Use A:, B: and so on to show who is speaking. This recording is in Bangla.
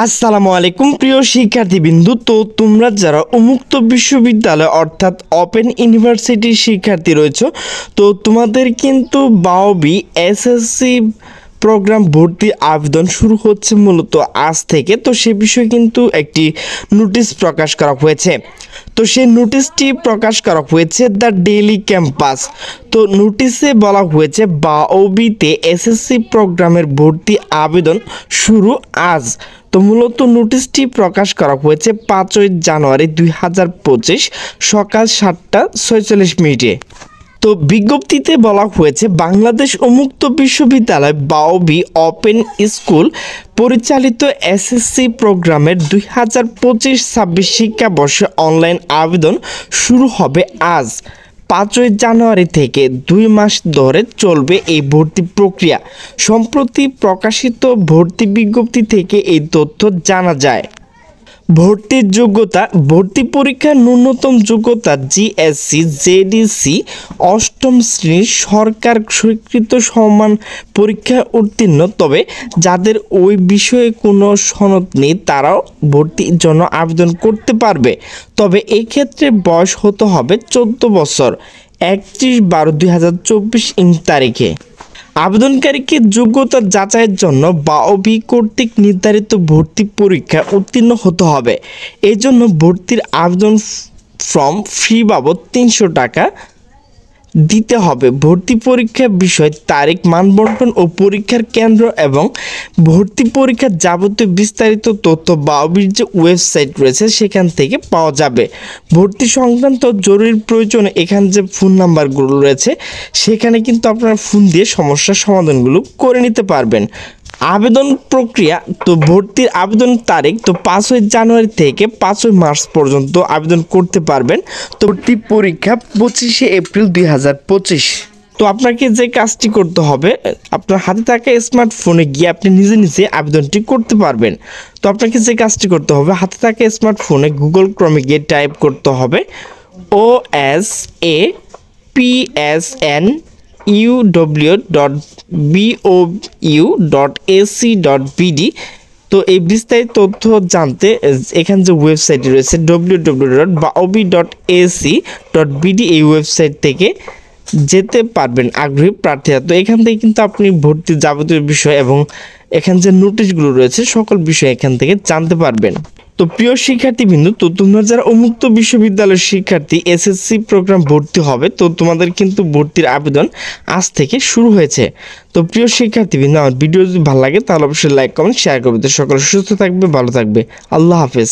A: আসসালামু আলাইকুম প্রিয় শিক্ষার্থীবৃন্দ। তো তোমরা যারা উন্মুক্ত বিশ্ববিদ্যালয় অর্থাৎ ওপেন ইউনিভার্সিটির শিক্ষার্থী রয়েছে, তো তোমাদের কিন্তু বাওবি এসএসসি প্রোগ্রাম ভর্তি আবেদন শুরু হচ্ছে মূলত আজ থেকে। তো সে বিষয়ে কিন্তু একটি নোটিশ প্রকাশ করা হয়েছে। তো সেই নোটিশটি প্রকাশ করা হয়েছে দ্য ডেইলি ক্যাম্পাস। তো নোটিশে বলা হয়েছে বাওবিতে এসএসসি প্রোগ্রামের ভর্তি আবেদন শুরু আজ। তো মূলত নোটিশটি প্রকাশ করা হয়েছে 5ই জানুয়ারি 2025 সকাল 7:46। তো বিজ্ঞপ্তিতে বলা হয়েছে বাংলাদেশ উন্মুক্ত বিশ্ববিদ্যালয় বাওবি ওপেন স্কুল পরিচালিত এসএসসি প্রোগ্রামের 2025-26 শিক্ষাবর্ষে অনলাইন আবেদন শুরু হবে আজ 5ই জানুয়ারি থেকে 2 মাস ধরে চলবে এই ভর্তি প্রক্রিয়া। সম্প্রতি প্রকাশিত ভর্তি বিজ্ঞপ্তি থেকে এই তথ্য জানা যায়। ভর্তির যোগ্যতা, ভর্তি পরীক্ষার ন্যূনতম যোগ্যতা জিএসসি জেডিসি 8ম শ্রেণীর সরকার স্বীকৃত সমান পরীক্ষায় উত্তীর্ণ। তবে যাদের ওই বিষয়ে কোনো সনদ নেই তারাও ভর্তির জন্য আবেদন করতে পারবে। তবে এই ক্ষেত্রে বয়স হতে হবে 14 বছর 31/12/2024 তারিখে। আবেদনকারীকে যোগ্যতা যাচাইয়ের জন্য বাওবি কর্তৃক নির্ধারিত ভর্তি পরীক্ষায় উত্তীর্ণ হতে হবে। এই জন্য ভর্তির আবেদন ফর্ম ফি বাবদ 300 টাকা দিতে হবে। ভর্তি পরীক্ষার বিষয়, তারিখ, মানবন্টন ও পরীক্ষার কেন্দ্র এবং ভর্তি পরীক্ষার যাবতীয় বিস্তারিত তথ্য বাওবির যে ওয়েবসাইট রয়েছে সেখান থেকে পাওয়া যাবে। ভর্তি সংক্রান্ত জরুরি প্রয়োজনে এখানে যে ফোন নাম্বারগুলো রয়েছে সেখানে কিন্তু আপনারা ফোন দিয়ে সমস্যার সমাধানগুলো করে নিতে পারবেন। আবেদন প্রক্রিয়া, তো ভর্তির আবেদন তারিখ তো 5ই জানুয়ারি থেকে 5ই মার্চ পর্যন্ত আবেদন করতে পারবেন। তো ভর্তি পরীক্ষা 25শে এপ্রিল 2025। তো আপনাকে যে কাজটি করতে হবে, আপনার হাতে থাকা স্মার্টফোনে গিয়ে আপনি নিজে নিজে আবেদনটি করতে পারবেন। তো আপনাকে যে কাজটি করতে হবে, হাতে থাকা স্মার্টফোনে গুগল ক্রমে গিয়ে টাইপ করতে হবে osapou.bou.ac.bd। তো এই বিস্তারিত তথ্য জানতে এখানে যে ওয়েবসাইটটি রয়েছে www.baobi.ac.bd এই ওয়েবসাইট থেকে যেতে পারবেন আগ্রহী প্রার্থীরা। তো এখান থেকে কিন্তু আপনি ভর্তির যাবতীয় বিষয় এবং এখানে যে নোটিশগুলো রয়েছে সকল বিষয় এখান থেকে জানতে পারবেন। তো প্রিয় শিক্ষার্থীবৃন্দ, তো তোমরা যারা উন্মুক্ত বিশ্ববিদ্যালয়ের শিক্ষার্থী এসএসসি প্রোগ্রাম ভর্তি হবে, তো তোমাদের কিন্তু ভর্তির আবেদন আজ থেকে শুরু হয়েছে। তো প্রিয় শিক্ষার্থীবৃন্দ, আমার ভিডিও যদি ভালো লাগে তাহলে অবশ্যই লাইক কমেন্ট শেয়ার করবে। তো সকলে সুস্থ থাকবে, ভালো থাকবে। আল্লাহ হাফেজ।